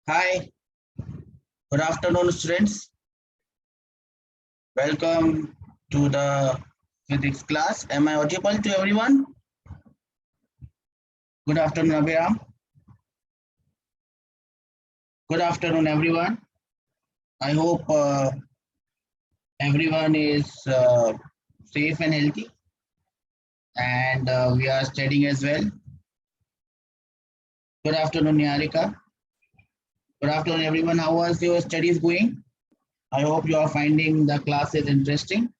Hi, good afternoon, students. Welcome to the physics class. Am I audible to everyone? Good afternoon, Abhiram. Good afternoon, everyone. I hope everyone is safe and healthy, and we are studying as well. Good afternoon, Niharika. Good afternoon, everyone. How was your studies going? I hope you are finding the classes interesting,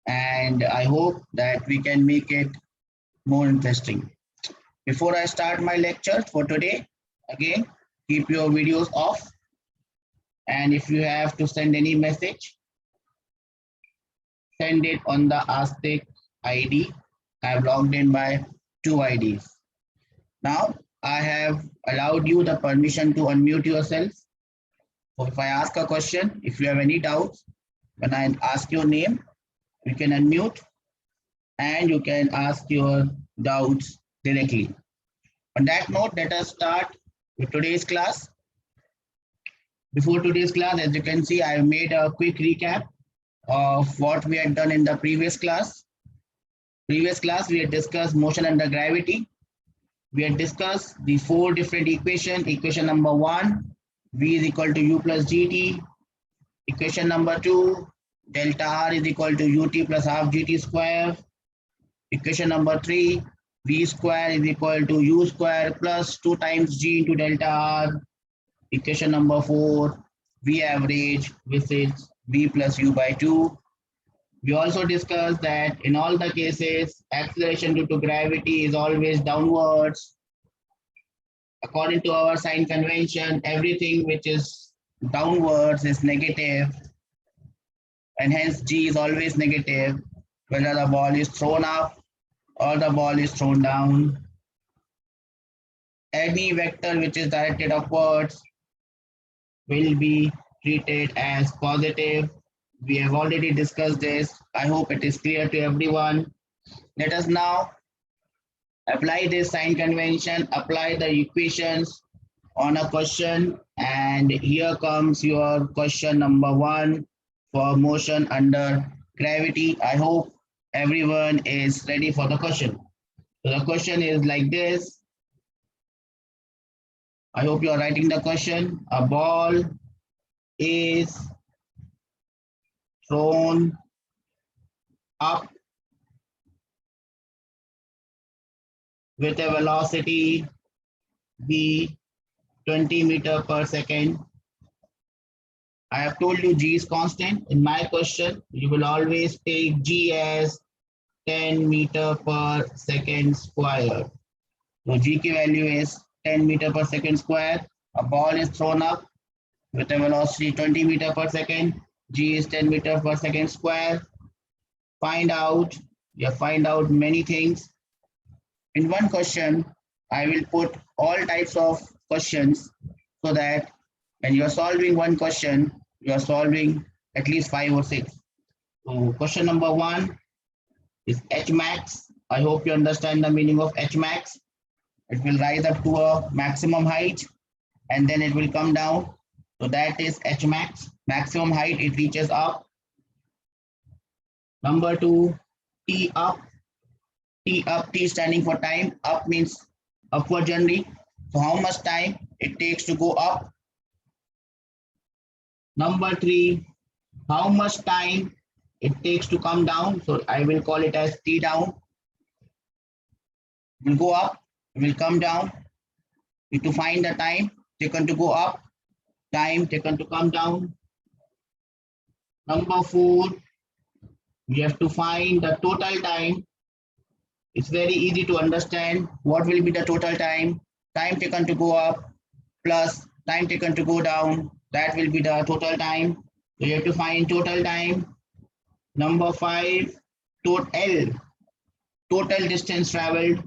and I hope that we can make it more interesting. Before I start my lecture for today, again, keep your videos off. And if you have to send any message, send it on the Aztec ID. I have logged in by 2 IDs. Now, I have allowed you the permission to unmute yourself. So if I ask a question, if you have any doubts, when I ask your name, you can unmute and you can ask your doubts directly. On that note, let us start with today's class. Before today's class, as you can see, I have made a quick recap of what we had done in the previous class. Previous class, we had discussed motion under gravity. We had discussed the 4 different equations. Equation number 1, V is equal to U plus GT. Equation number 2, delta R is equal to UT plus half GT square. Equation number 3, V square is equal to U square plus 2 times G into delta R. Equation number 4, V average, which is V plus U by 2. We also discussed that in all the cases, acceleration due to gravity is always downwards. According to our sign convention, everything which is downwards is negative, and hence G is always negative, whether the ball is thrown up or the ball is thrown down. Any vector which is directed upwards will be treated as positive. We have already discussed this. I hope it is clear to everyone. Let us now apply this sign convention, apply the equations on a question. And here comes your question number 1 for motion under gravity. I hope everyone is ready for the question. So the question is like this. I hope you are writing the question. A ball is thrown up with a velocity v 20 meter per second. I have told you G is constant. In my question, you will always take G as 10 meter per second square. So G की value is 10 meter per second square. A ball is thrown up with a velocity 20 meter per second. G is 10 meter per second square. Find out many things. In one question, I will put all types of questions so that when you are solving one question, you are solving at least 5 or 6. So question number 1 is H max. I hope you understand the meaning of H max. It will rise up to a maximum height and then it will come down. So that is H max. Maximum height, it reaches up. Number 2, T up. T up, T standing for time. Up means upward journey. So how much time it takes to go up? Number 3, how much time it takes to come down? So I will call it as T down. It will go up, it will come down. You need to find the time taken to go up, time taken to come down. Number 4, we have to find the total time. It's very easy to understand what will be the total time. Time taken to go up plus time taken to go down. That will be the total time. So you have to find total time. Number 5, total distance traveled.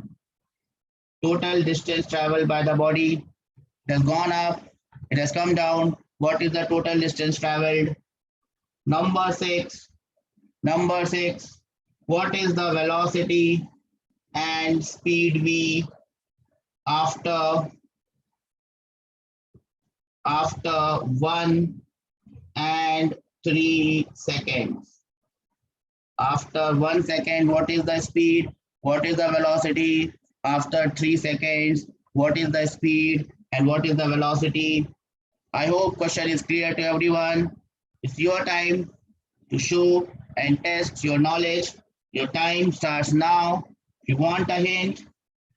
Total distance traveled by the body. It has gone up, it has come down. What is the total distance traveled? Number 6, what is the velocity and speed v after after 1 and 3 seconds. After 1 second, what is the speed? What is the velocity? After 3 seconds, what is the speed and what is the velocity? I hope question is clear to everyone. It's your time to show and test your knowledge. Your time starts now. If you want a hint,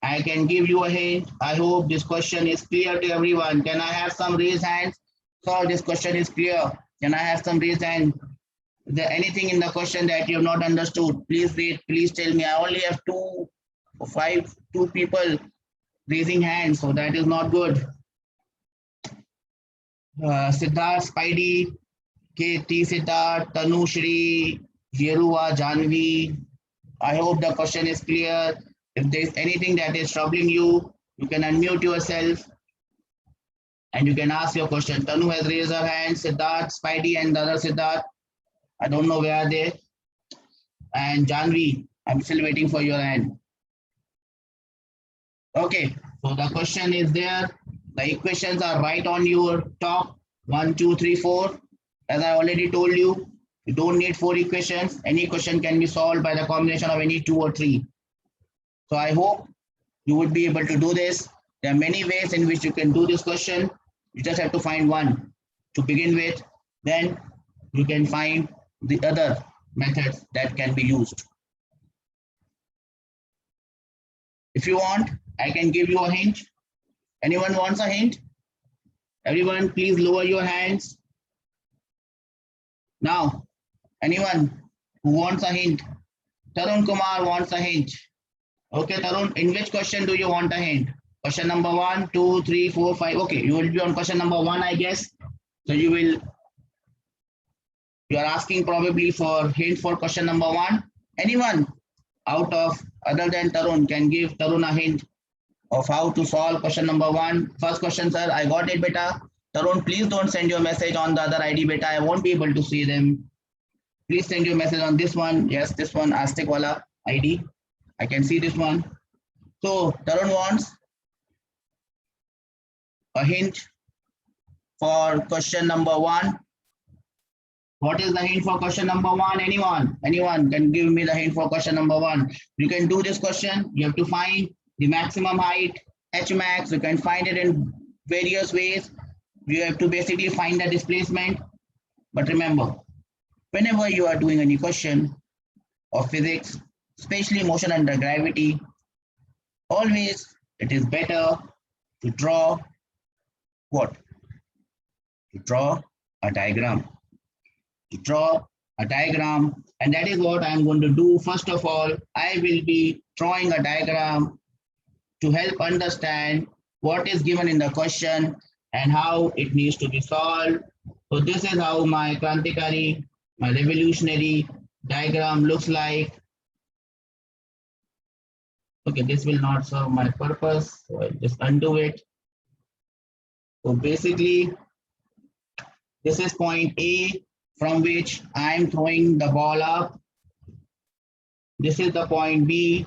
I can give you a hint. I hope this question is clear to everyone. Can I have some raised hands? So this question is clear. Can I have some raised hands? Is there anything in the question that you have not understood? Please wait. Please tell me. I only have two people raising hands, so that is not good. Siddharth, Spidey, K.T. Siddharth, Tanushri, Yeruva, Janvi. I hope the question is clear. If there is anything that is troubling you, you can unmute yourself and you can ask your question. Tanu has raised her hand, Siddharth, Spidey, and the other Siddharth. I don't know where are they. And Janvi, I'm still waiting for your hand. Okay, so the question is there. The equations are right on your top. 1, 2, 3, 4. As I already told you, you don't need 4 equations. Any question can be solved by the combination of any 2 or 3. So I hope you would be able to do this. There are many ways in which you can do this question. You just have to find one to begin with. Then you can find the other methods that can be used. If you want, I can give you a hint. Anyone wants a hint? Everyone, please lower your hands. Now, anyone who wants a hint? Tarun Kumar wants a hint. Okay, Tarun, in which question do you want a hint? Question number 1, 2, 3, 4, 5. Okay, you will be on question number 1, I guess. So you are asking probably for hint for question number 1. Anyone out of other than Tarun can give Tarun a hint of how to solve question number 1. First question, sir, I got it, beta. Tarun, please don't send your message on the other ID, beta. I won't be able to see them. Please send your message on this one. Yes, this one, Aztec wala ID. I can see this one. So Tarun wants a hint for question number 1. What is the hint for question number 1? Anyone can give me the hint for question number 1. You can do this question. You have to find the maximum height, H max. You can find it in various ways. You have to basically find the displacement. But remember, whenever you are doing any question of physics, especially motion under gravity, always it is better to draw what? To draw a diagram. To draw a diagram, and that is what I am going to do. First of all, I will be drawing a diagram to help understand what is given in the question and how it needs to be solved. So this is how my Krantikari, my revolutionary diagram looks like. Okay, this will not serve my purpose, so I'll just undo it. So basically, this is point A from which I am throwing the ball up. This is the point B,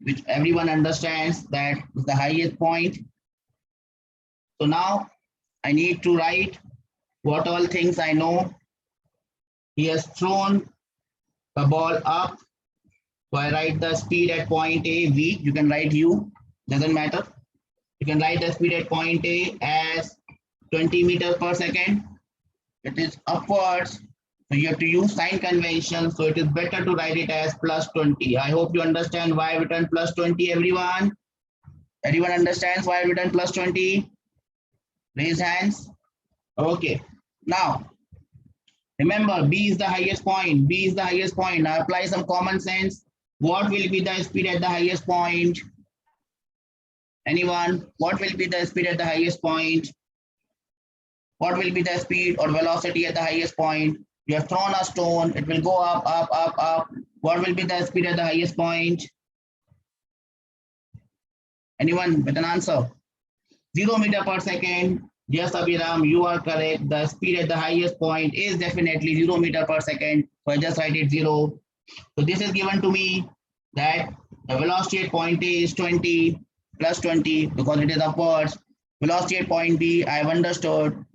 which everyone understands that is the highest point. So now I need to write what all things I know. He has thrown the ball up. So I write the speed at point A, V. You can write U, doesn't matter. You can write the speed at point A as 20 meters per second. It is upwards. So you have to use sign convention. So it is better to write it as plus 20. I hope you understand why I've written plus 20, everyone. Everyone understands why I've written plus 20? Raise hands. Okay. Now, remember, B is the highest point. B is the highest point. Now apply some common sense. What will be the speed at the highest point? Anyone? What will be the speed at the highest point? What will be the speed or velocity at the highest point? You have thrown a stone, it will go up, up, up, up. What will be the speed at the highest point? Anyone with an answer? 0 meter per second. Yes, Abhiram, you are correct. The speed at the highest point is definitely 0 meter per second. So I just write it 0. So this is given to me that the velocity at point A is 20 plus 20 because it is upwards. Velocity at point B, I have understood,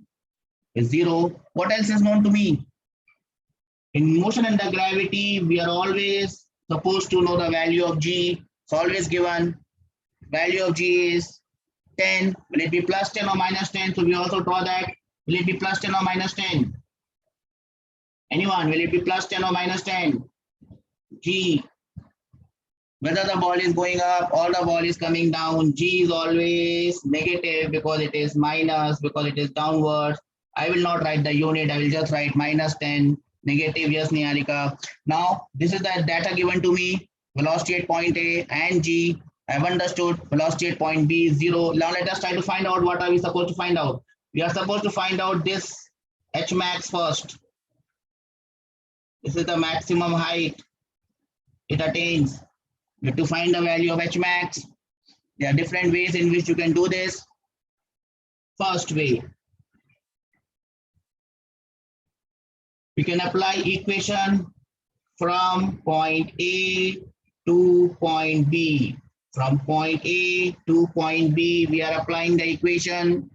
is 0. What else is known to me? In motion under gravity, we are always supposed to know the value of G. It's always given. Value of G is 10. Will it be plus 10 or minus 10? So we also draw that. Will it be plus 10 or minus 10? Anyone? Will it be plus 10 or minus 10? G. Whether the ball is going up or the ball is coming down, G is always negative because it is minus, because it is downwards. I will not write the unit. I will just write minus 10, negative. Yes, Niharika. Now, this is the data given to me. Velocity at point A and G. I have understood. Velocity at point B is 0. Now, let us try to find out what are we supposed to find out. We are supposed to find out this H max first. This is the maximum height it attains. You have to find the value of H max. There are different ways in which you can do this. First way, we can apply equation from point A to point B. From point A to point B, we are applying the equation.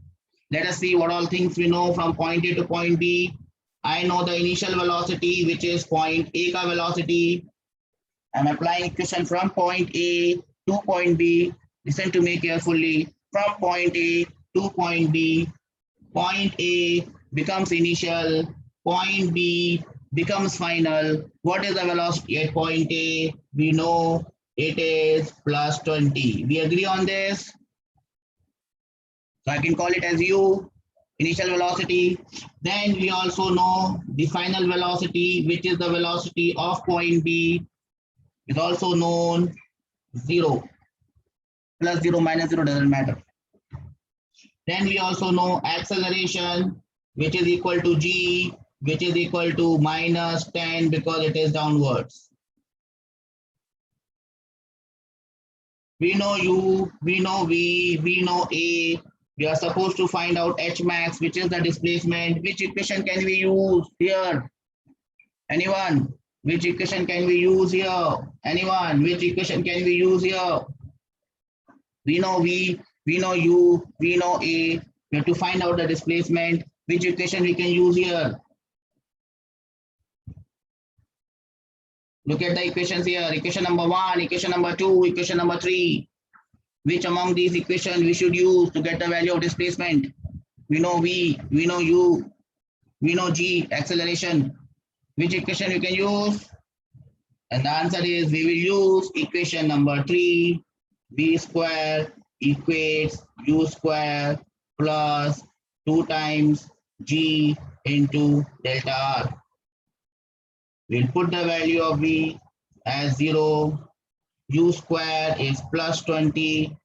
Let us see what all things we know from point A to point B. I know the initial velocity, which is point A ka velocity. I'm applying equation from point A to point B. Listen to me carefully. From point A to point B, point A becomes initial, point B becomes final. What is the velocity at point A? We know it is plus 20. We agree on this? So I can call it as U, initial velocity. Then we also know the final velocity, which is the velocity of point B, is also known 0. Plus 0, minus 0 doesn't matter. Then we also know acceleration, which is equal to G, which is equal to minus 10 because it is downwards. We know U, we know V, we know A. We are supposed to find out H max, which is the displacement. Which equation can we use here? Anyone? Which equation can we use here? Anyone? Which equation can we use here? We know V, we know U, we know A. We have to find out the displacement. Which equation we can use here? Look at the equations here. Equation number 1, equation number 2, equation number 3. Which among these equations we should use to get the value of displacement? We know V, we know U, we know G, acceleration. Which equation you can use? And the answer is we will use equation number 3. V square equates U square plus 2 times G into delta R. We'll put the value of V as 0. U square is plus 20.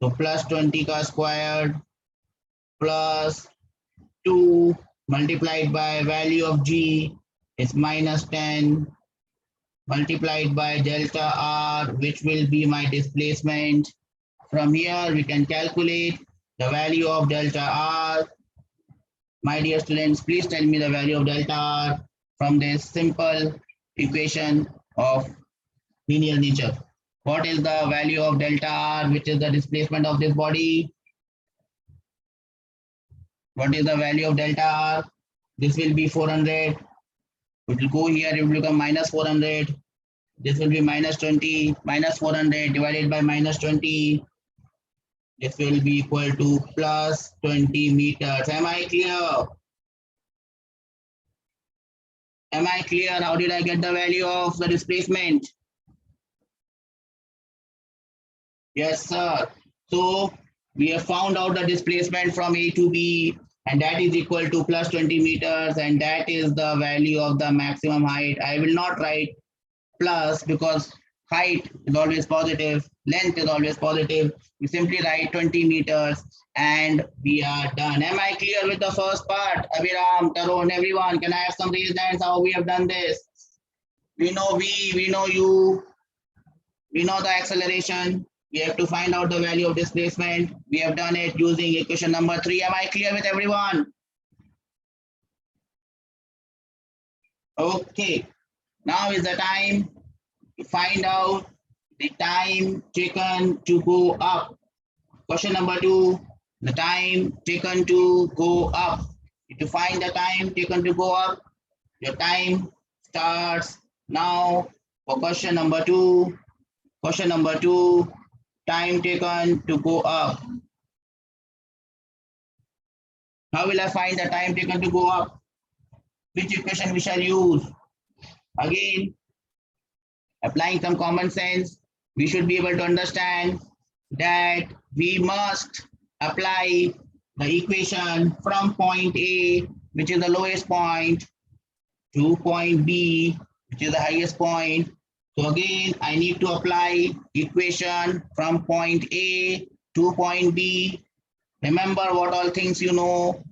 So plus 20 ka squared plus 2 multiplied by value of G is minus 10 multiplied by delta R, which will be my displacement. From here, we can calculate the value of delta R. My dear students, please tell me the value of delta R from this simple equation of linear nature. What is the value of delta R, which is the displacement of this body? What is the value of delta R? This will be 400. It will go here, it will become minus 400. This will be minus 20, minus 400 divided by minus 20. This will be equal to plus 20 meters. Am I clear? Am I clear? How did I get the value of the displacement? Yes, sir. So we have found out the displacement from A to B, and that is equal to plus 20 meters, and that is the value of the maximum height. I will not write plus because height is always positive, length is always positive. We simply write 20 meters and we are done. Am I clear with the first part? Abhiram, Tarun, everyone, can I have some raised hands how we have done this? We know V, we know U, we know the acceleration. We have to find out the value of displacement. We have done it using equation number 3. Am I clear with everyone? Okay. Now is the time to find out the time taken to go up. Question number 2. the time taken to go up. To find the time taken to go up, your time starts now. For question number two, time taken to go up. How will I find the time taken to go up? Which equation we shall use? Again, applying some common sense, we should be able to understand that we must apply the equation from point A, which is the lowest point, to point B, which is the highest point. So again, I need to apply equation from point A to point B. Remember what all things you know.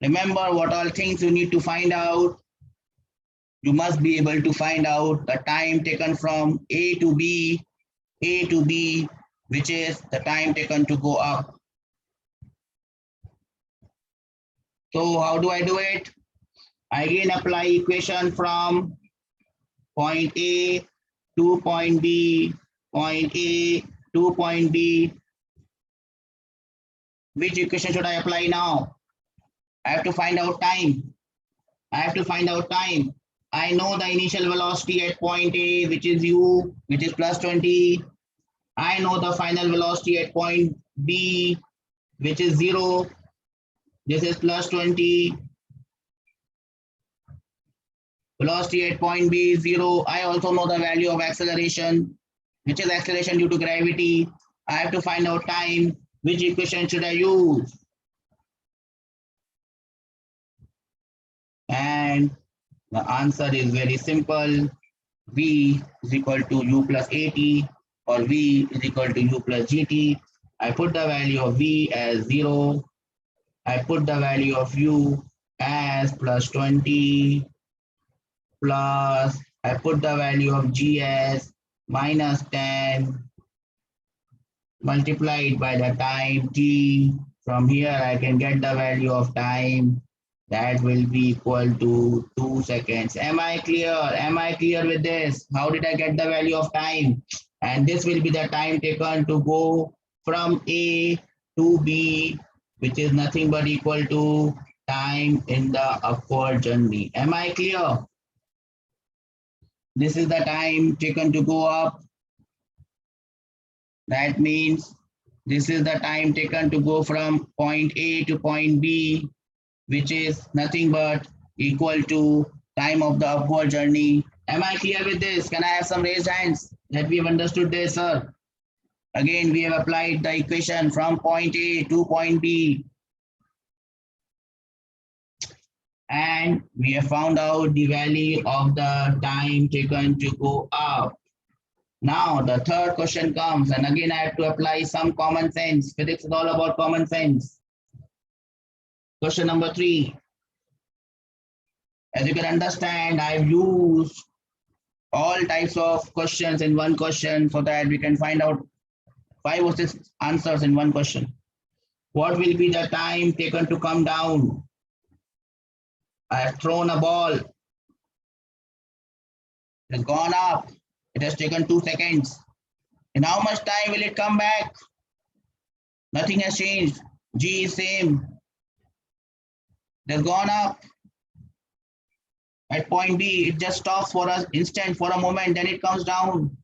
Remember what all things you need to find out. You must be able to find out the time taken from A to B, which is the time taken to go up. So how do I do it? I again apply equation from point A to point B, point A to point B. Which equation should I apply now? I have to find out time. I know the initial velocity at point A, which is u, which is plus 20. I know the final velocity at point B, which is 0. This is plus 20. Velocity at point B is 0. I also know the value of acceleration, which is acceleration due to gravity. I have to find out time. Which equation should I use? And the answer is very simple. V is equal to u plus at, or V is equal to u plus gt. I put the value of V as 0. I put the value of u as plus 20, plus I put the value of g as minus 10, multiplied by the time t. From here I can get the value of time. That will be equal to 2 seconds. Am I clear? Am I clear with this? How did I get the value of time? And this will be the time taken to go from A to B, which is nothing but equal to time in the upward journey. Am I clear? This is the time taken to go up. That means this is the time taken to go from point A to point B, which is nothing but equal to time of the upward journey. Am I clear with this? Can I have some raised hands that we have understood this, sir? Again, we have applied the equation from point A to point B. And we have found out the value of the time taken to go up. Now the third question comes, and again I have to apply some common sense. Physics is all about common sense. Question number 3. As you can understand, I've used all types of questions in one question so that we can find out 5 or 6 answers in one question. What will be the time taken to come down? I have thrown a ball. It has gone up. It has taken 2 seconds. In how much time will it come back? Nothing has changed. G is same. It has gone up. At point B, it just stops for an instant, for a moment, then it comes down.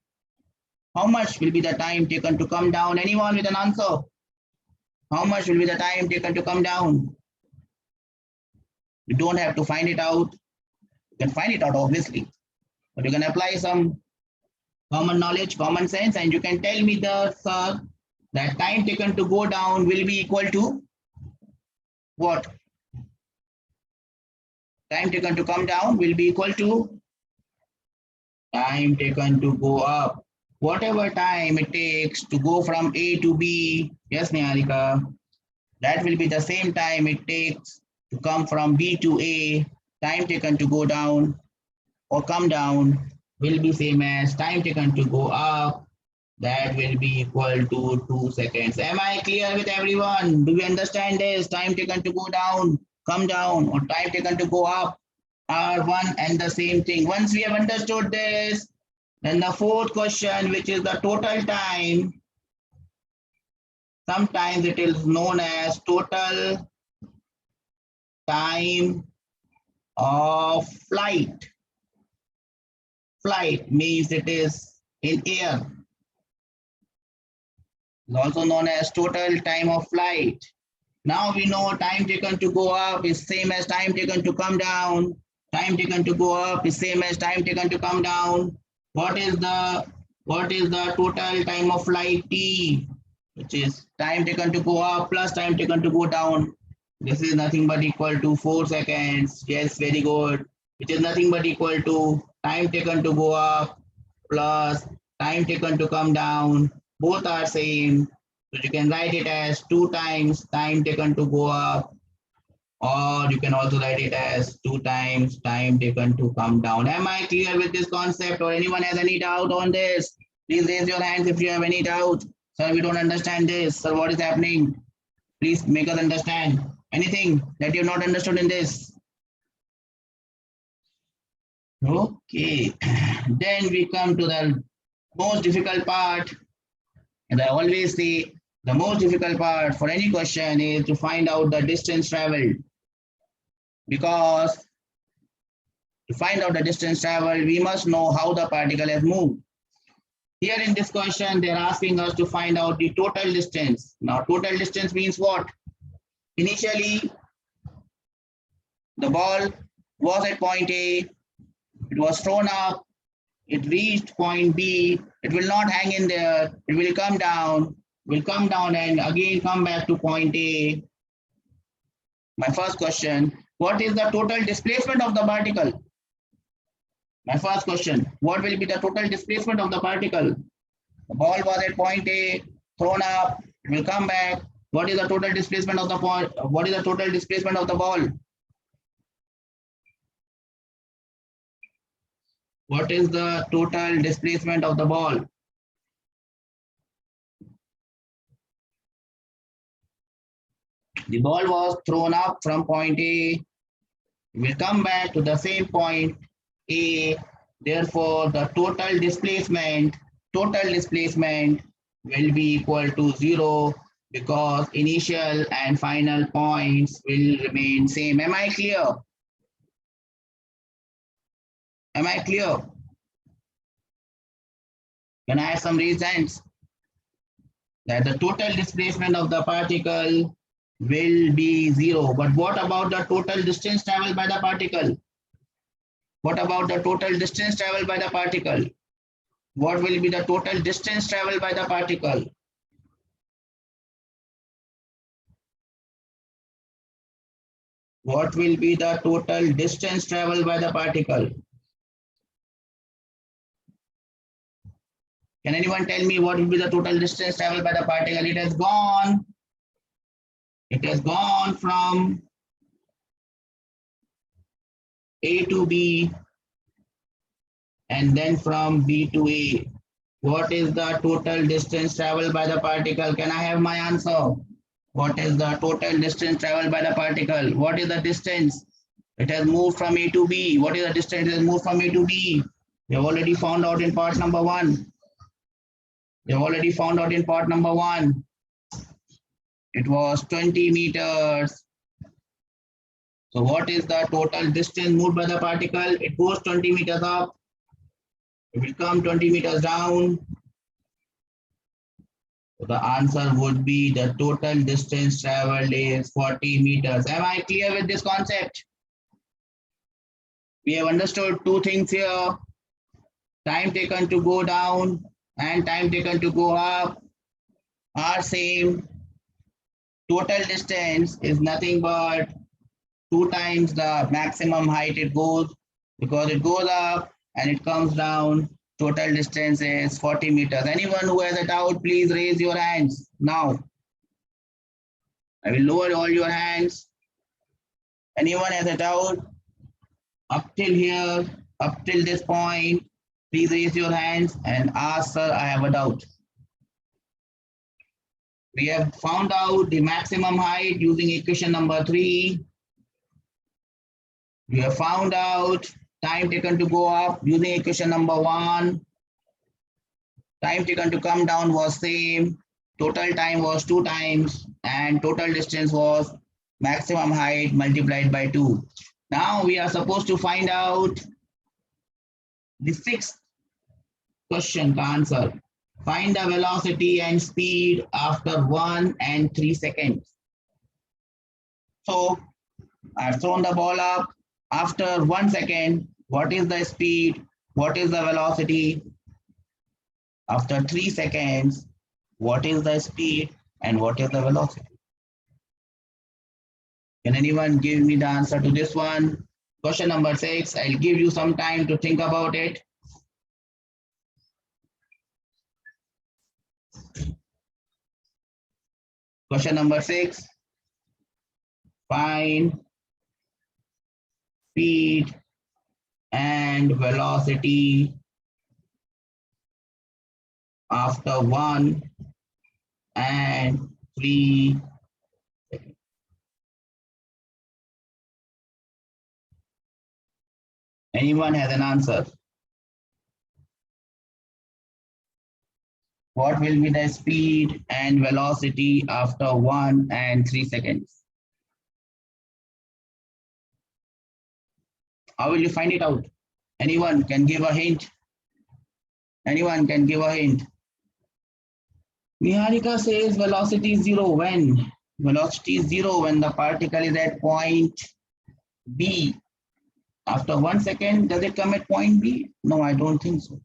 How much will be the time taken to come down? Anyone with an answer? How much will be the time taken to come down? You don't have to find it out. You can find it out, obviously. But you can apply some common knowledge, common sense, and you can tell me that time taken to go down will be equal to what? Time taken to come down will be equal to time taken to go up. Whatever time it takes to go from A to B, yes, Niharika, that will be the same time it takes to come from B to A. Time taken to go down or come down will be same as time taken to go up. That will be equal to 2 seconds. Am I clear with everyone? Do we understand this? Time taken to go down, come down, or time taken to go up are one and the same thing. Once we have understood this, then the fourth question, which is the total time Sometimes it is known as total time of flight. Flight means it is in air. It's also known as total time of flight. Now we know time taken to go up is same as time taken to come down. Time taken to go up is same as time taken to come down. What is the total time of flight T, which is time taken to go up plus time taken to go down. This is nothing but equal to 4 seconds. Yes, very good. Which is nothing but equal to time taken to go up plus time taken to come down. Both are same. So you can write it as 2 times time taken to go up, or you can also write it as 2 times time taken to come down. Am I clear with this concept, or anyone has any doubt on this? Please raise your hands if you have any doubt. Sir, we don't understand this. Sir, what is happening? Please make us understand. Anything that you have not understood in this? Okay. Then we come to the most difficult part. And I always say the most difficult part for any question is to find out the distance traveled. Because to find out the distance traveled, we must know how the particle has moved. Here in this question, they're asking us to find out the total distance. Now, total distance means what? Initially, the ball was at point A, it was thrown up, it reached point B, it will not hang in there, it will come down and again come back to point A. My first question, what is the total displacement of the particle? My first question, what will be the total displacement of the particle? The ball was at point A, thrown up, it will come back. What is the total displacement of the point? What is the total displacement of the ball? What is the total displacement of the ball? The ball was thrown up from point A, will come back to the same point A. Therefore, the total displacement will be equal to 0 because initial and final points will remain same. Am I clear? Am I clear? Can I have some reasons that the total displacement of the particle will be 0? But what about the total distance traveled by the particle? What about the total distance traveled by the particle? What will be the total distance traveled by the particle? What will be the total distance traveled by the particle? Can anyone tell me what will be the total distance traveled by the particle? It has gone from A to B and then from B to A. What is the total distance traveled by the particle? Can I have my answer? What is the total distance traveled by the particle? What is the distance? It has moved from A to B. What is the distance it has moved from A to B? We have already found out in part number 1. It was 20 meters. So what is the total distance moved by the particle? It goes 20 meters up. It will come 20 meters down. So the answer would be the total distance traveled is 40 meters. Am I clear with this concept? We have understood 2 things here. Time taken to go down and time taken to go up are same. Total distance is nothing but 2 times the maximum height it goes, because it goes up and it comes down. Total distance is 40 meters. Anyone who has a doubt, please raise your hands now. I will lower all your hands. Anyone has a doubt up till here, up till this point, please raise your hands and ask, sir, I have a doubt. We have found out the maximum height using equation number 3. We have found out time taken to go up using equation number 1. Time taken to come down was same. Total time was 2 times and total distance was maximum height multiplied by 2. Now we are supposed to find out the sixth question, the answer. Find the velocity and speed after 1 and 3 seconds. So I've thrown the ball up. After 1 second, what is the speed? What is the velocity? After 3 seconds, what is the speed and what is the velocity? Can anyone give me the answer to this one? Question number 6. I'll give you some time to think about it. Question number 6. Find speed and velocity after 1 and 3 seconds. Anyone has an answer? What will be the speed and velocity after 1 and 3 seconds? How will you find it out? Anyone can give a hint? Anyone can give a hint? Niharika says velocity is 0 when? Velocity is 0 when the particle is at point B. After 1 second, does it come at point B? No, I don't think so.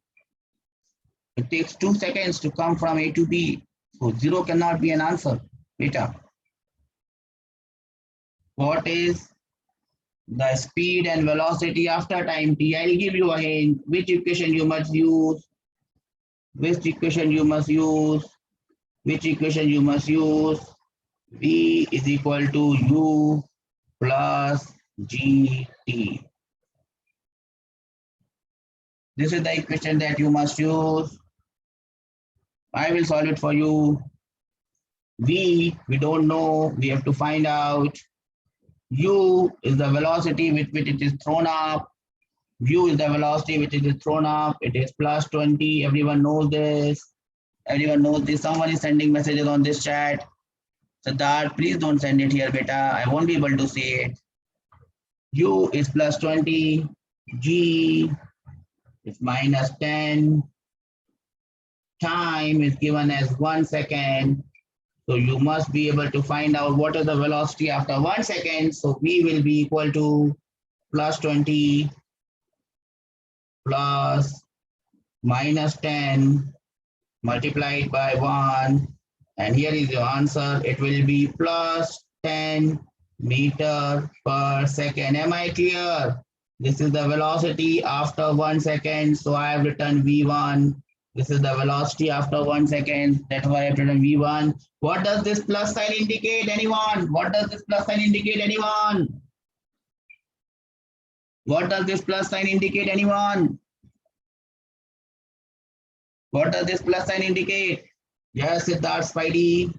It takes 2 seconds to come from A to B. So 0 cannot be an answer. Beta. What is the speed and velocity after time t? I'll give you a hint. Which equation you must use? Which equation you must use? Which equation you must use? V is equal to U plus GT. This is the equation that you must use. I will solve it for you. V, we don't know. We have to find out. U is the velocity with which it is thrown up. U is the velocity which it is thrown up. It is plus 20. Everyone knows this. Everyone knows this. Someone is sending messages on this chat. Siddharth, please don't send it here, beta. I won't be able to see it. U is plus 20. G is minus 10. Time is given as 1 second. So you must be able to find out what is the velocity after 1 second. So V will be equal to plus 20 plus minus 10 multiplied by 1. And here is your answer. It will be plus 10 meter per second. Am I clear? This is the velocity after 1 second. So I have written V1. This is the velocity after 1 second. That's why I have written V1. What does this plus sign indicate? Anyone? What does this plus sign indicate? Anyone? What does this plus sign indicate? Anyone? What does this plus sign indicate? Yes, Siddharth Spidey.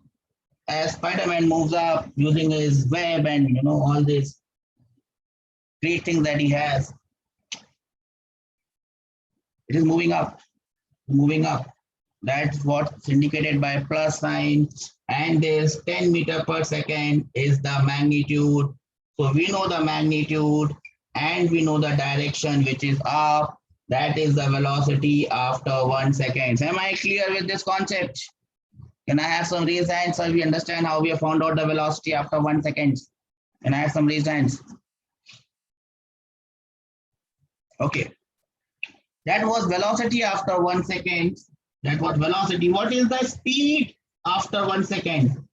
As Spider-Man moves up using his web and all this great things that he has, it is moving up, moving up. That's what's indicated by plus sign. And this 10 meter per second is the magnitude. So we know the magnitude and we know the direction, which is up. That is the velocity after 1 second. Am I clear with this concept? Can I have some raised hands so we understand how we have found out the velocity after 1 second? Can I have some raised hands? Okay. That was velocity after 1 second. That was velocity. What is the speed after 1 second?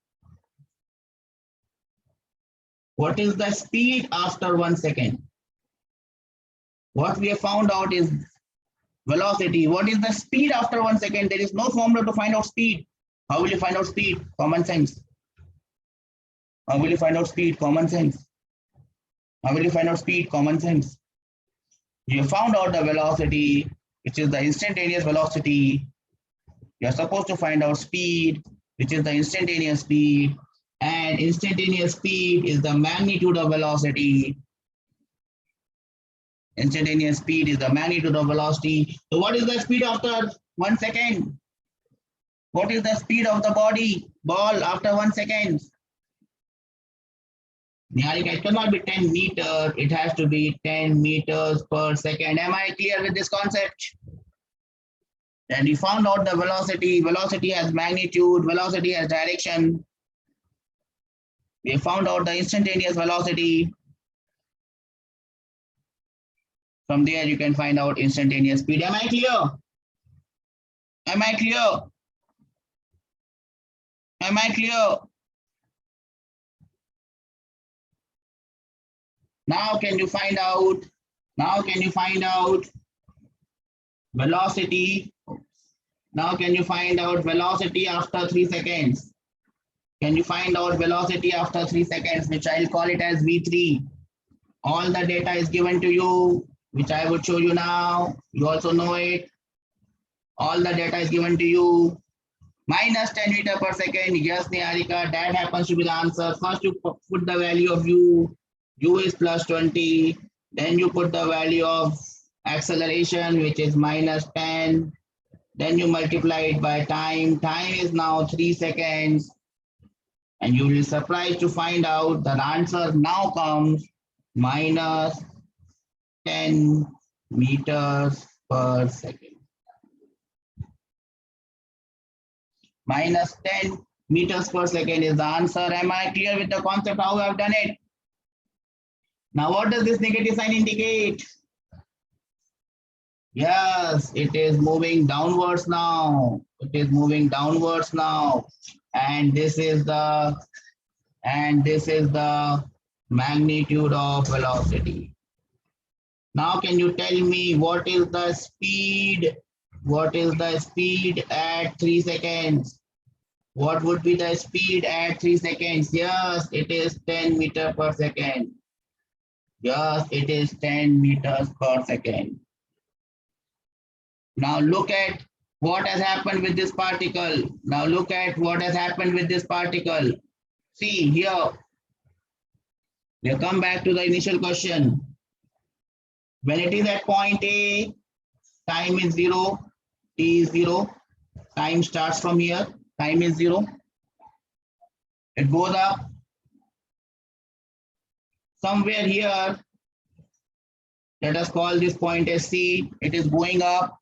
What is the speed after 1 second? What we have found out is velocity. What is the speed after 1 second? There is no formula to find out speed. How will you find out speed? Common sense. How will you find out speed? Common sense. How will you find out speed? Common sense. You found out the velocity, which is the instantaneous velocity. You're supposed to find out speed, which is the instantaneous speed. And instantaneous speed is the magnitude of velocity. Instantaneous speed is the magnitude of velocity. So what is the speed after 1 second? What is the speed of the ball after 1 second? Niharika, it cannot be 10 meters. It has to be 10 meters per second. Am I clear with this concept? And we found out the velocity. Velocity has magnitude. Velocity has direction. We found out the instantaneous velocity. From there, you can find out instantaneous speed. Am I clear? Am I clear? Am I clear? Now can you find out? Now can you find out velocity? Now can you find out velocity after 3 seconds? Can you find out velocity after 3 seconds, which I'll call it as V3? All the data is given to you, which I would show you now. You also know it. All the data is given to you. Minus 10 meter per second. Yes, Niharika, that happens to be the answer. First, you put the value of u. U is plus 20. Then you put the value of acceleration, which is minus 10. Then you multiply it by time. Time is now 3 seconds. And you will be surprised to find out the answer now comes minus 10 meters per second. Minus 10 meters per second is the answer. Am I clear with the concept how I have done it? Now, what does this negative sign indicate? Yes, it is moving downwards now. It is moving downwards now. And this is the magnitude of velocity. Now, can you tell me what is the speed? What is the speed at 3 seconds? What would be the speed at 3 seconds? Yes, it is 10 meters per second. Yes, it is 10 meters per second. Now look at what has happened with this particle. Now look at what has happened with this particle. See here. We come back to the initial question. When it is at point A, time is 0, t is 0. Time starts from here. Time is 0. It goes up. Somewhere here, let us call this point as C. It is going up.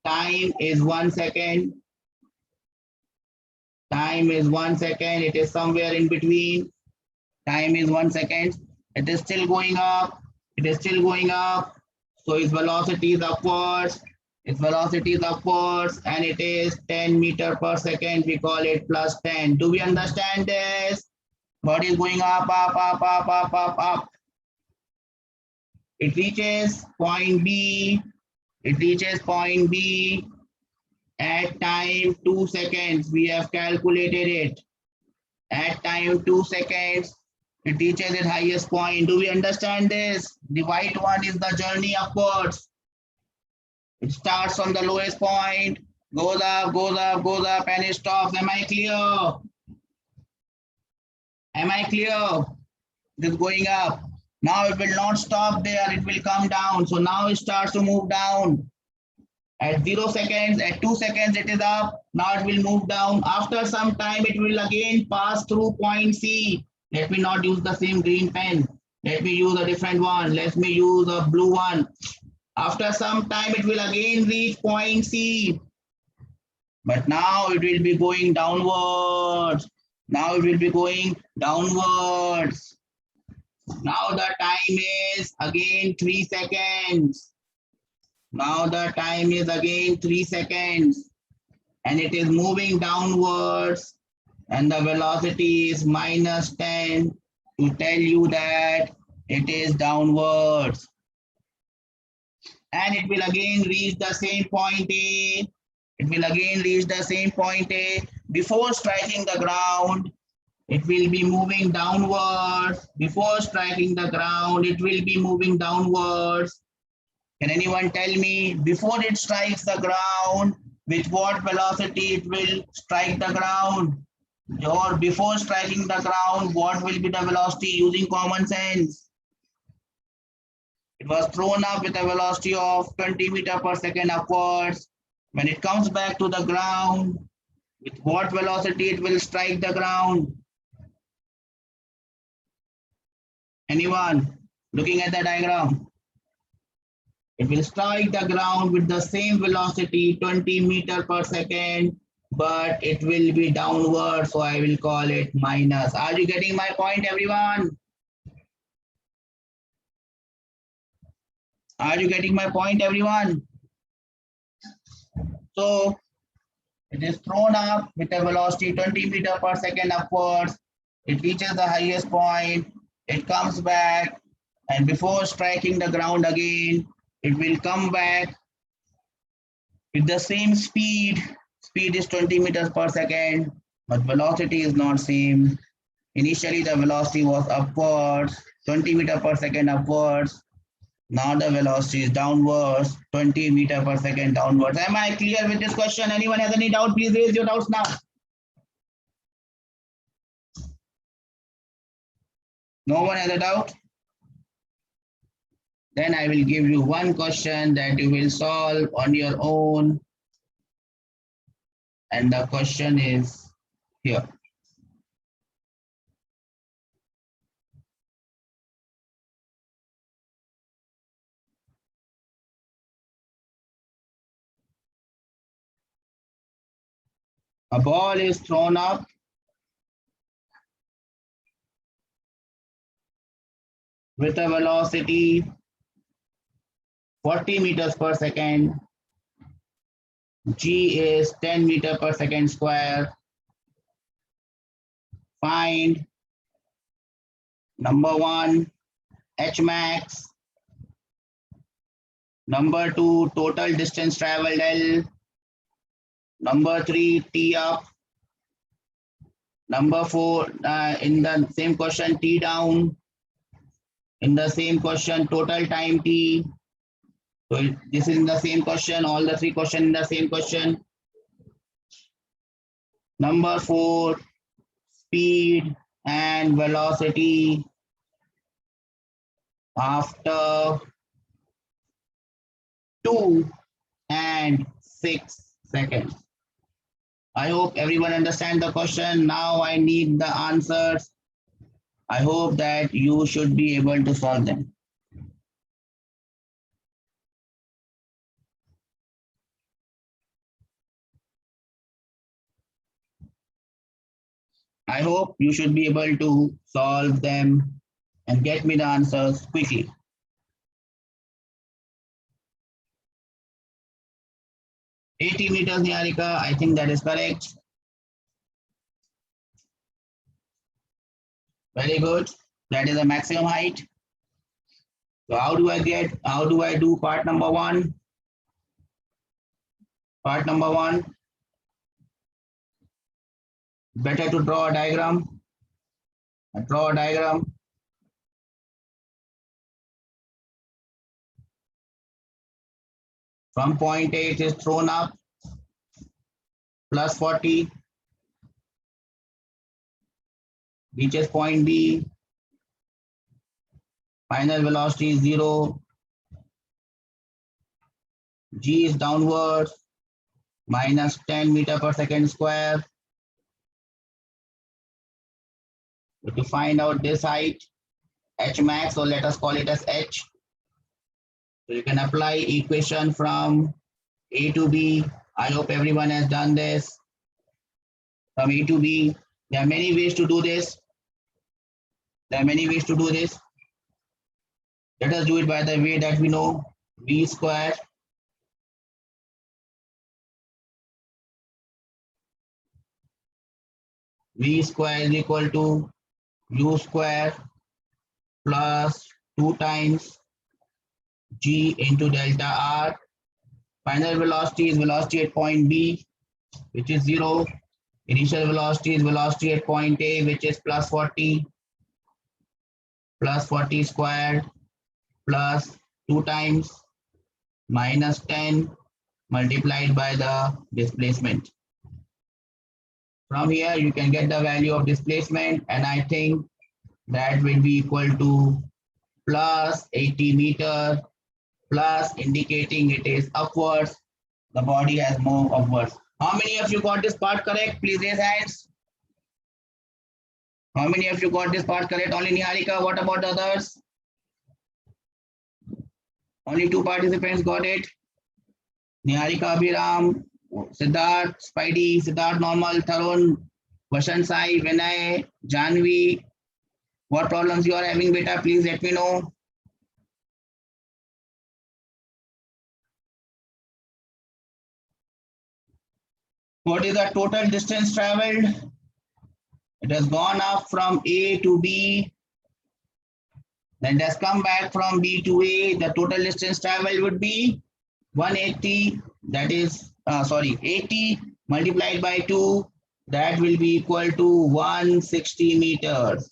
Time is 1 second. Time is 1 second. It is somewhere in between. Time is 1 second. It is still going up. It is still going up. So its velocity is upwards. Its velocity is upwards, and it is 10 meters per second. We call it plus 10. Do we understand this? What is going up, up, up, up, up, up, up? It reaches point B. It reaches point B at time 2 seconds. We have calculated it. At time 2 seconds, it reaches its highest point. Do we understand this? The white one is the journey upwards. It starts from the lowest point, goes up, goes up, goes up, and it stops. Am I clear? Am I clear? It is going up. Now it will not stop there. It will come down. So now it starts to move down. At 0 seconds, at 2 seconds, it is up. Now it will move down. After some time, it will again pass through point C. Let me not use the same green pen. Let me use a different one. Let me use a blue one. After some time, it will again reach point C. But now it will be going downwards. Now it will be going downwards. Now the time is again 3 seconds. Now the time is again 3 seconds. And it is moving downwards. And the velocity is minus 10 to tell you that it is downwards. And it will again reach the same point A. It will again reach the same point A. Before striking the ground, it will be moving downwards. Before striking the ground, it will be moving downwards. Can anyone tell me, before it strikes the ground, with what velocity it will strike the ground? Or before striking the ground, what will be the velocity using common sense? It was thrown up with a velocity of 20 meters per second upwards. When it comes back to the ground, With what velocity it will strike the ground? Anyone looking at the diagram? It will strike the ground with the same velocity, 20 meter per second, but it will be downward, so I will call it minus. Are you getting my point, everyone? Are you getting my point, everyone? So it is thrown up with a velocity 20 meter per second upwards. It reaches the highest point. It comes back, and before striking the ground again, it will come back with the same speed. Speed is 20 meters per second, but velocity is not same. Initially, the velocity was upwards, 20 meter per second upwards. Now the velocity is downwards, 20 meter per second downwards. Am I clear with this question? Anyone has any doubt? Please raise your doubts now. No one has a doubt? Then I will give you one question that you will solve on your own. And the question is here. A ball is thrown up with a velocity 40 meters per second. G is 10 meter per second square. Find number 1, H max. Number 2, total distance traveled L. Number 3, T up. Number 4, in the same question, T down. In the same question, total time T. So this is in the same question, all the 3 questions in the same question. Number 4, speed and velocity after 2 and 6 seconds. I hope everyone understands the question. Now I need the answers. I hope that you should be able to solve them. I hope you should be able to solve them and get me the answers quickly. "80 meters, Niharika." I think that is correct. Very good. That is the maximum height. So how do I do part number 1? Part number 1. Better to draw a diagram. Draw a diagram. From point A, it is thrown up, plus 40, reaches point B, final velocity is 0, G is downwards, minus 10 meter per second square. So to find out this height, H max, so let us call it as H. So you can apply equation from A to B. I hope everyone has done this. From A to B, there are many ways to do this. Let us do it by the way that we know. V square is equal to U square plus 2 times G into delta R. Final velocity is velocity at point B, which is 0. Initial velocity is velocity at point A, which is plus 40 squared plus 2 times minus 10 multiplied by the displacement. From here, you can get the value of displacement, and I think that will be equal to plus 80 meter, plus indicating it is upwards. The body has moved upwards. How many of you got this part correct? Please raise hands. How many of you got this part correct? Only Niharika. What about the others? Only two participants got it. Niharika, Abhiram, Siddharth, Spidey, Siddharth Normal, Tarun, Vasant Sai, Vinay, Janvi. What problems you are having, beta? Please let me know. What is the total distance traveled? It has gone up from A to B. Then it has come back from B to A. The total distance traveled would be 180. That is, 80 multiplied by 2. That will be equal to 160 meters.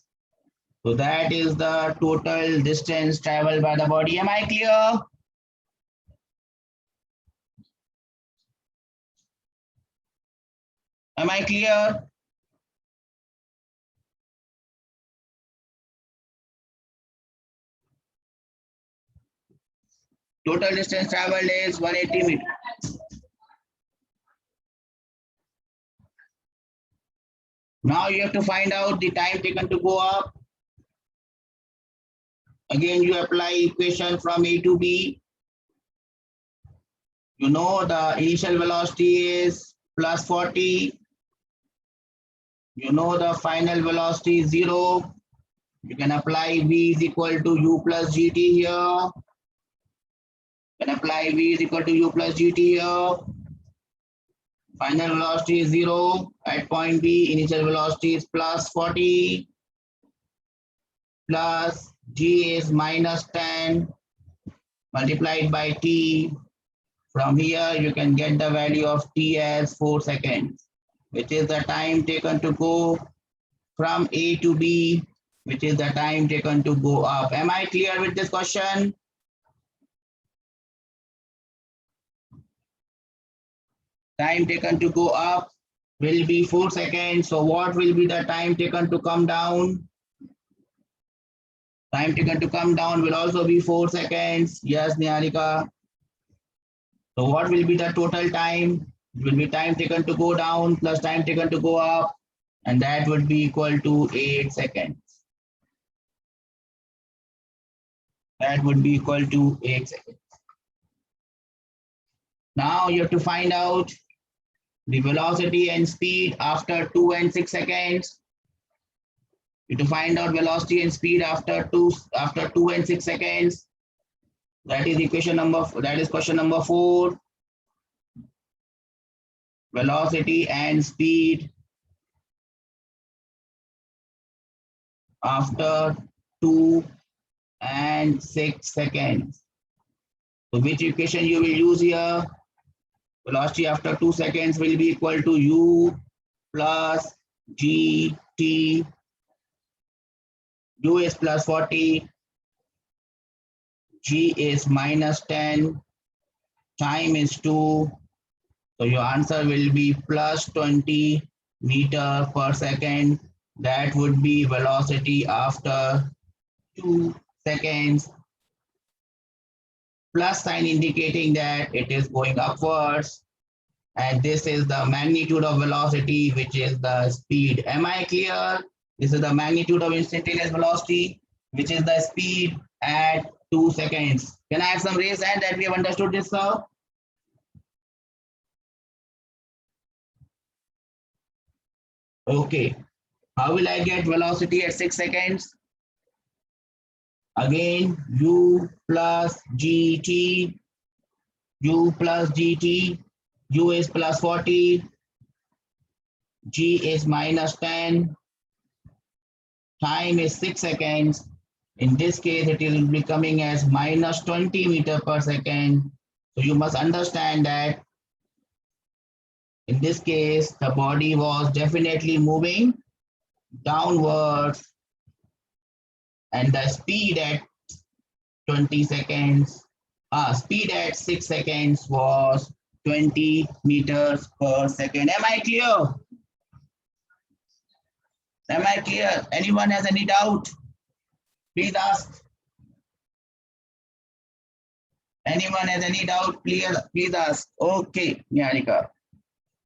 So that is the total distance traveled by the body. Am I clear? Am I clear? Total distance traveled is 180 meters. Now you have to find out the time taken to go up. Again, you apply equation from A to B. You know the initial velocity is plus 40. You know the final velocity is 0. You can apply V is equal to U plus GT here. You can apply V is equal to U plus GT here. Final velocity is 0 at point B. Initial velocity is plus 40 plus G is minus 10 multiplied by T. From here, you can get the value of T as 4 seconds, which is the time taken to go from A to B, which is the time taken to go up. Am I clear with this question? Time taken to go up will be 4 seconds. So what will be the time taken to come down? Time taken to come down will also be 4 seconds. Yes, Niharika. So what will be the total time? It will be time taken to go down plus time taken to go up, and that would be equal to 8 seconds. That would be equal to 8 seconds. Now you have to find out the velocity and speed after 2 and 6 seconds. You have to find out velocity and speed after 2 and 6 seconds. That is question number 4. Velocity and speed after 2 and 6 seconds. So which equation you will use here? Velocity after 2 seconds will be equal to U plus GT. U is plus 40. G is minus 10. Time is 2. So your answer will be plus 20 meter per second. That would be velocity after 2 seconds. Plus sign indicating that it is going upwards. And this is the magnitude of velocity, which is the speed. Am I clear? This is the magnitude of instantaneous velocity, which is the speed at 2 seconds. Can I have some raise hand that we have understood this, sir? Okay. How will I get velocity at 6 seconds? Again, U plus GT. U plus GT. U is plus 40. G is minus 10. Time is 6 seconds. In this case, it will be coming as minus 20 meter per second. So you must understand that in this case, the body was definitely moving downwards, and the speed at 20 seconds, speed at 6 seconds was 20 meters per second. Am I clear? Am I clear? Anyone has any doubt? Please ask. Anyone has any doubt? Please ask. Okay, Niharika.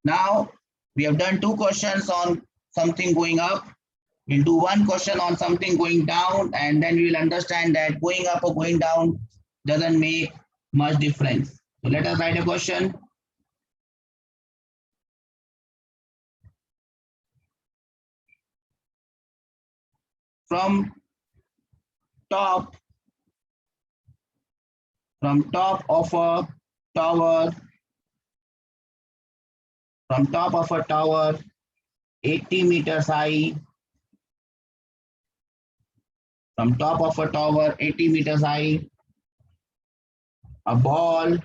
Now we have done two questions on something going up. We'll do one question on something going down, and then we will understand that going up or going down doesn't make much difference. So let us write a question. From top, of a tower, from top of a tower, 80 meters high, from top of a tower, 80 meters high, a ball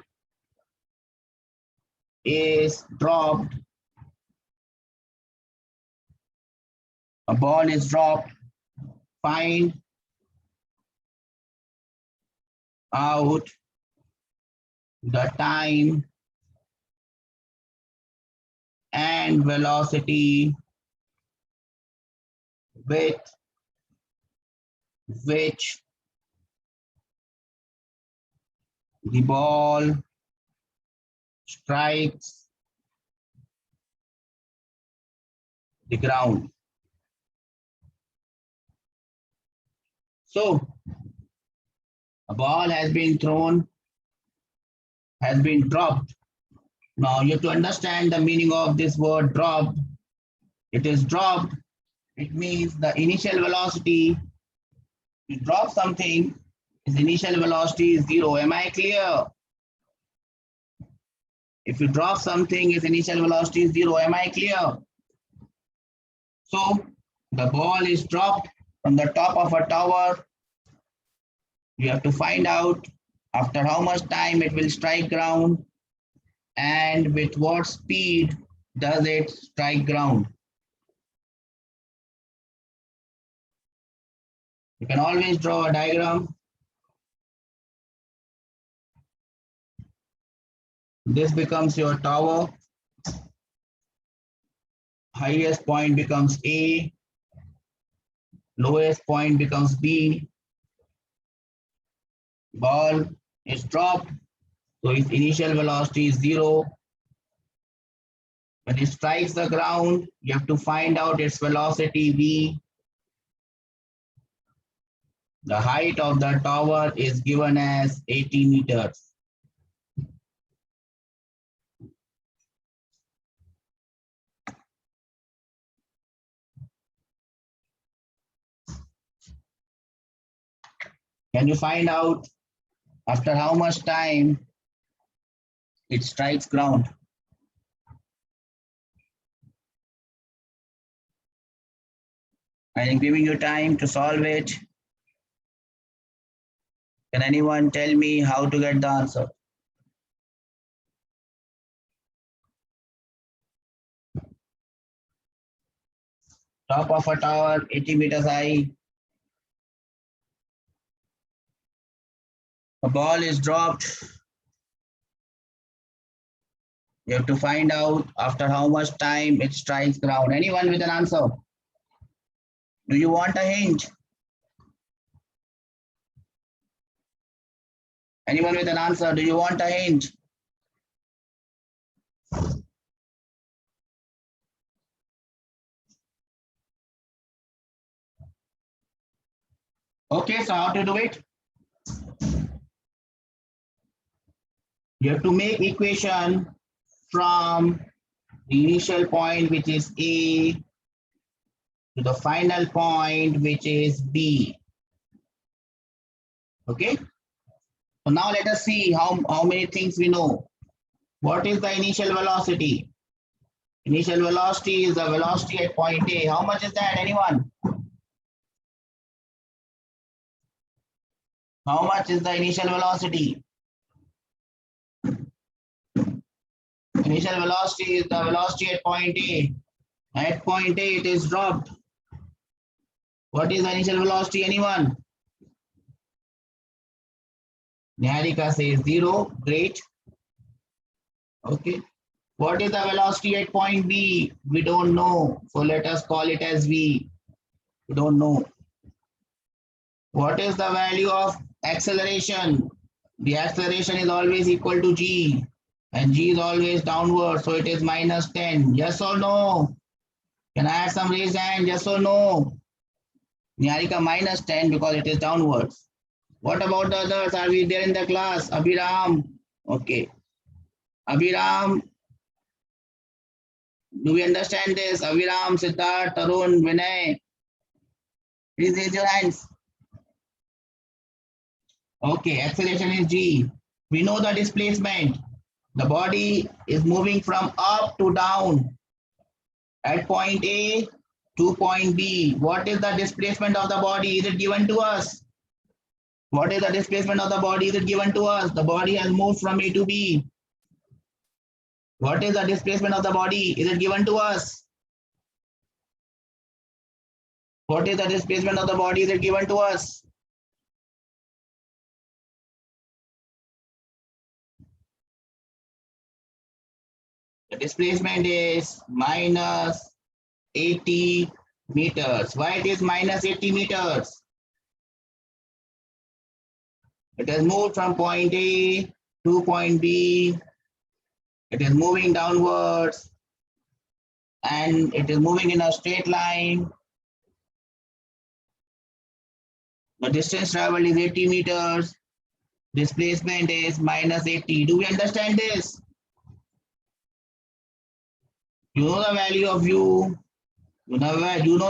is dropped. A ball is dropped. Find out the time and velocity with which the ball strikes the ground. So a ball has been thrown, has been dropped. Now you have to understand the meaning of this word dropped. It is dropped. It means the initial velocity. You drop something, its initial velocity is 0. Am I clear? If you drop something, its initial velocity is 0. Am I clear? So the ball is dropped from the top of a tower. You have to find out after how much time it will strike ground and with what speed does it strike ground. You can always draw a diagram. This becomes your tower. Highest point becomes A. Lowest point becomes B. Ball is dropped, so its initial velocity is 0. When it strikes the ground, you have to find out its velocity V. The height of the tower is given as 80 meters. Can you find out after how much time it strikes ground? I am giving you time to solve it. Can anyone tell me how to get the answer? Top of a tower, 80 meters high. A ball is dropped. You have to find out after how much time it strikes ground. Anyone with an answer? Do you want a hint? Anyone with an answer? Do you want a hint? Okay, so how to do it? You have to make equation from the initial point, which is A, to the final point, which is B. Okay. So now let us see how many things we know. What is the initial velocity? Initial velocity is the velocity at point A. How much is that? Anyone? How much is the initial velocity? Initial velocity is the velocity at point A. At point A, it is dropped. What is the initial velocity? Anyone? Niharika says 0. Great. Okay. What is the velocity at point B? We don't know. So let us call it as V. We don't know. What is the value of acceleration? The acceleration is always equal to G. and G is always downward, so it is minus 10. Yes or no? Can I have some raised hand? Yes or no? Niharika minus 10 because it is downwards. What about the others? Are we there in the class? Abhiram. Okay. Abhiram, do we understand this? Abhiram, Siddharth, Tarun, Vinay. Please raise your hands. Okay, acceleration is G. We know the displacement. The body is moving from up to down at point A to point B. What is the displacement of the body? Is it given to us? What is the displacement of the body? Is it given to us? The body has moved from A to B. What is the displacement of the body? Is it given to us? What is the displacement of the body? Is it given to us? The displacement is minus 80 meters. Why it is minus 80 meters? It has moved from point A to point B. It is moving downwards and it is moving in a straight line. The distance traveled is 80 meters. Displacement is minus 80. Do we understand this? You know the value of U. You know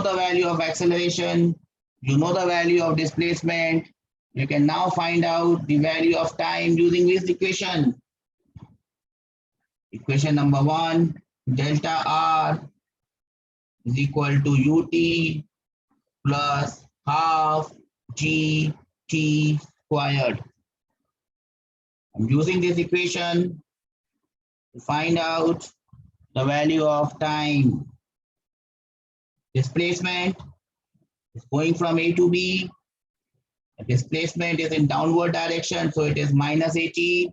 the value of acceleration. You know the value of displacement. You can now find out the value of time using this equation. Equation number 1, delta R is equal to UT plus half GT squared. I'm using this equation to find out the value of time. Displacement is going from A to B. The displacement is in downward direction, so it is minus 80.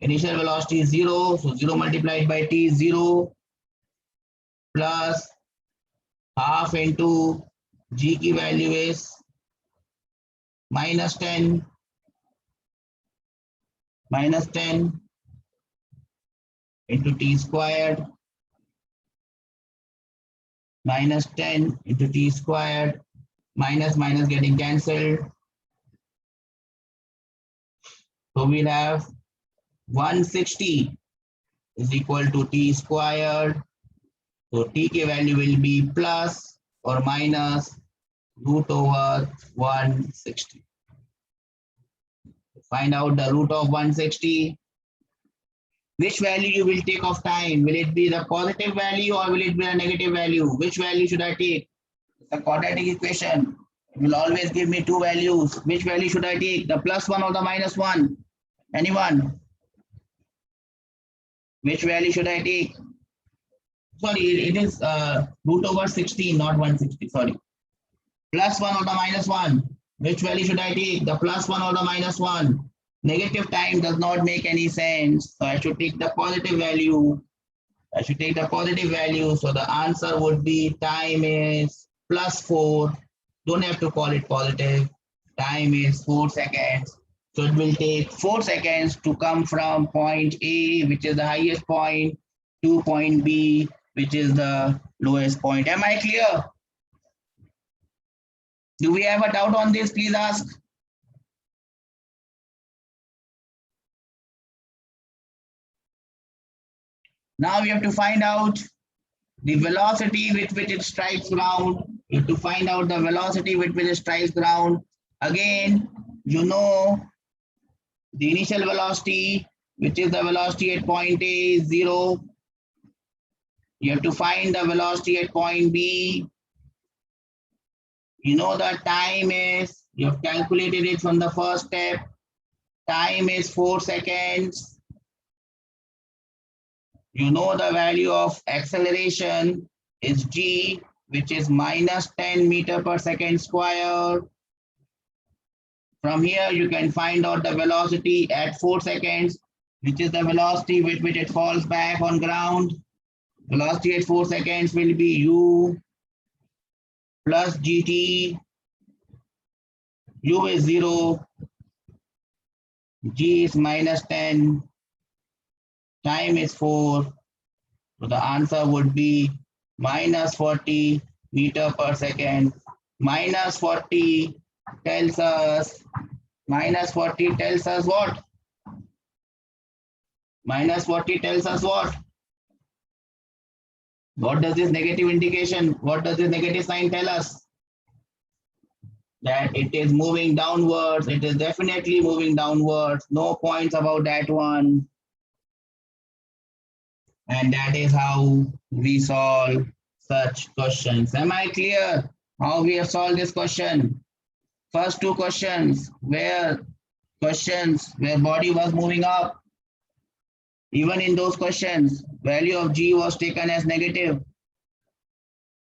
Initial velocity is 0, so 0 multiplied by t is 0 plus half into g की value is minus 10 into t squared minus 10 into t squared minus getting cancelled. So we'll have 160 is equal to t squared. So t की value will be plus or minus root over 160. Find out the root of 160. Which value you will take of time? Will it be the positive value or will it be a negative value? Which value should I take? It's a quadratic equation. It will always give me two values. Which value should I take? The plus one or the minus one? Anyone? Which value should I take? Sorry, it is root over 16, not 160. Sorry. Plus one or the minus one? Which value should I take? The plus one or the minus one? Negative time does not make any sense. So I should take the positive value. So the answer would be time is plus 4. Don't have to call it positive. Time is 4 seconds. So it will take 4 seconds to come from point A, which is the highest point, to point B, which is the lowest point. Am I clear? Do we have a doubt on this? Please ask. Now we have to find out the velocity with which it strikes ground. You have to find out the velocity with which it strikes ground. Again, you know the initial velocity, which is the velocity at point A, is 0. You have to find the velocity at point B. You know the time is, you have calculated it from the first step. Time is 4 seconds. You know the value of acceleration is g, which is minus 10 meter per second square. From here, you can find out the velocity at 4 seconds, which is the velocity with which it falls back on ground. Velocity at 4 seconds will be u plus gt. U is 0, g is minus 10, time is 4. So the answer would be minus 40 meter per second. Minus 40 tells us, minus 40 tells us what? Minus 40 tells us what? What does this negative indication, what does this negative sign tell us? That it is moving downwards. It is definitely moving downwards. No points about that one. And that is how we solve such questions. Am I clear how we have solved this question? First two questions where body was moving up. Even in those questions, value of G was taken as negative.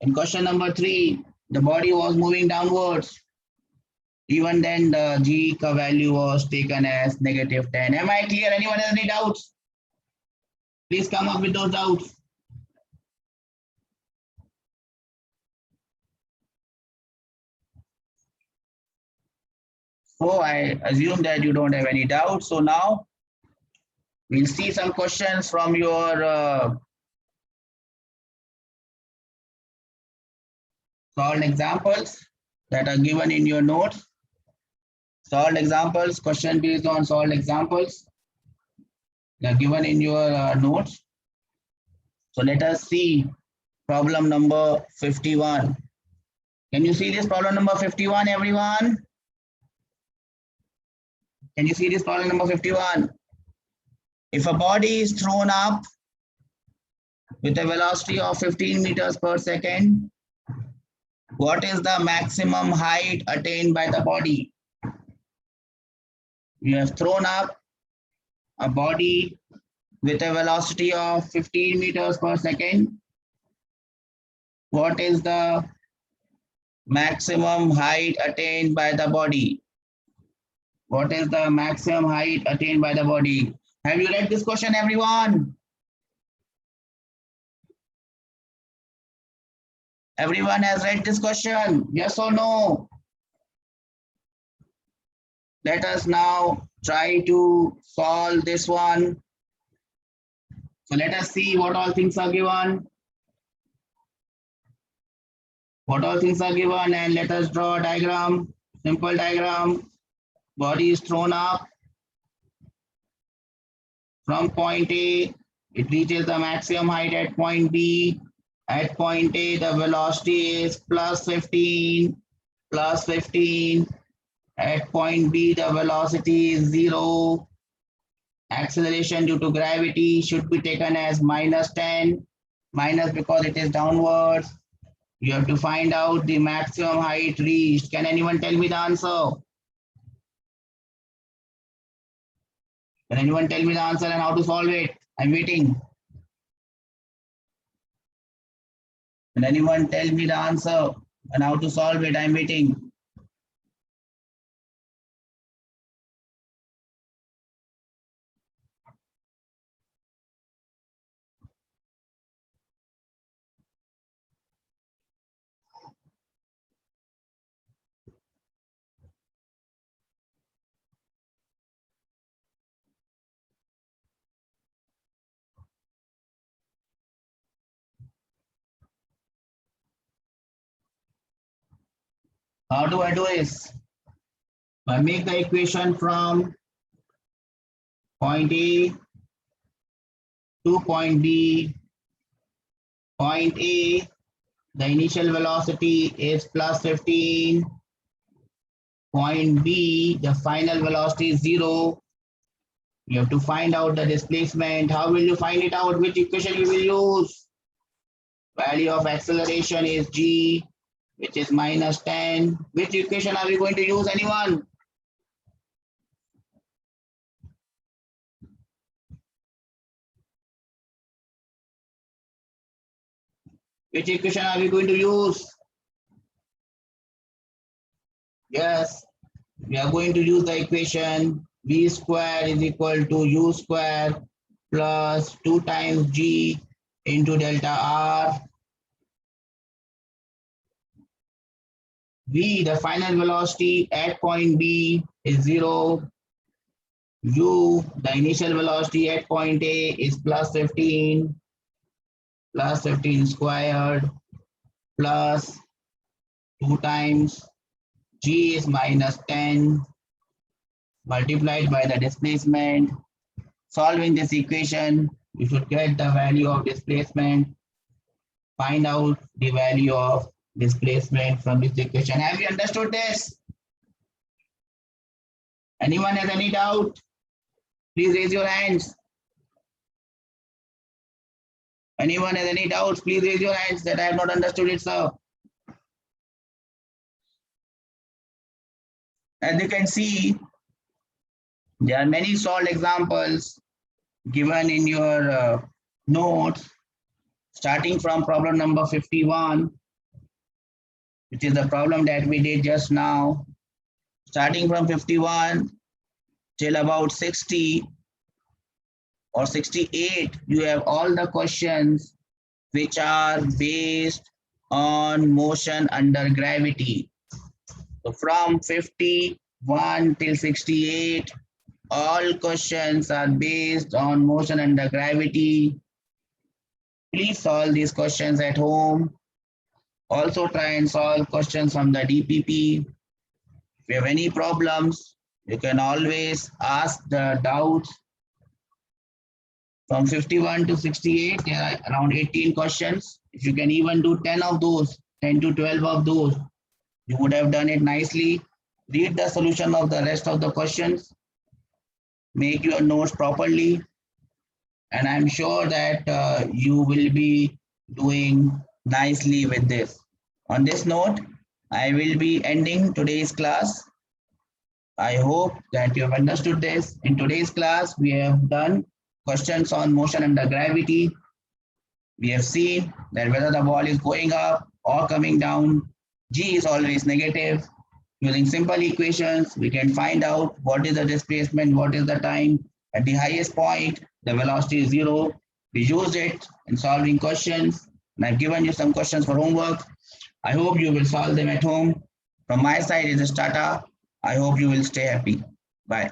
In question number 3, the body was moving downwards. Even then, the G value was taken as negative 10. Am I clear? Anyone has any doubts? Please come up with those doubts. So I assume that you don't have any doubts. So now we'll see some questions from your solved examples that are given in your notes. Solved examples, question based on solved examples. They are given in your notes. So let us see problem number 51. Can you see this problem number 51, everyone? Can you see this problem number 51? If a body is thrown up with a velocity of 15 meters per second, what is the maximum height attained by the body? You have thrown up a body with a velocity of 15 meters per second. What is the maximum height attained by the body? What is the maximum height attained by the body? Have you read this question, everyone? Everyone has read this question, yes or no? Let us now try to solve this one. So let us see what all things are given. What all things are given, and let us draw a diagram, simple diagram. Body is thrown up from point A. It reaches the maximum height at point B. At point A, the velocity is plus 15. At point B, the velocity is 0. Acceleration due to gravity should be taken as minus 10. Minus because it is downwards. You have to find out the maximum height reached. Can anyone tell me the answer? Can anyone tell me the answer and how to solve it? I'm waiting. Can anyone tell me the answer and how to solve it? I'm waiting. How do I do this? I make the equation from point A to point B. Point A, the initial velocity is plus 15. Point B, the final velocity is 0. You have to find out the displacement. How will you find it out? Which equation you will use? Value of acceleration is G, which is minus 10. Which equation are we going to use? Anyone? Which equation are we going to use? Yes, we are going to use the equation V square is equal to U square plus 2 times G into delta R. V, the final velocity at point B, is 0. U, the initial velocity at point A is plus 15 squared plus 2 times G is minus 10 multiplied by the displacement. Solving this equation, you should get the value of displacement. Find out the value of displacement from this equation. Have you understood this? Anyone has any doubt? Please raise your hands. Anyone has any doubts? Please raise your hands that I have not understood it, sir. As you can see, there are many solved examples given in your notes, starting from problem number 51, which is the problem that we did just now. Starting from 51 till about 60 or 68, you have all the questions which are based on motion under gravity. So from 51 till 68, all questions are based on motion under gravity. Please solve these questions at home. Also try and solve questions from the DPP. If you have any problems, you can always ask the doubts. From 51 to 68, there are around 18 questions. If you can even do 10 of those, 10 to 12 of those, you would have done it nicely. Read the solution of the rest of the questions. Make your notes properly. And I'm sure that you will be doing nicely with this. On this note, I will be ending today's class. I hope that you have understood this. In today's class, we have done questions on motion under gravity. We have seen that whether the ball is going up or coming down, G is always negative. Using simple equations, we can find out what is the displacement, what is the time. At the highest point, the velocity is 0. We used it in solving questions, and I've given you some questions for homework. I hope you will solve them at home. From my side, it is Tata. I hope you will stay happy. Bye.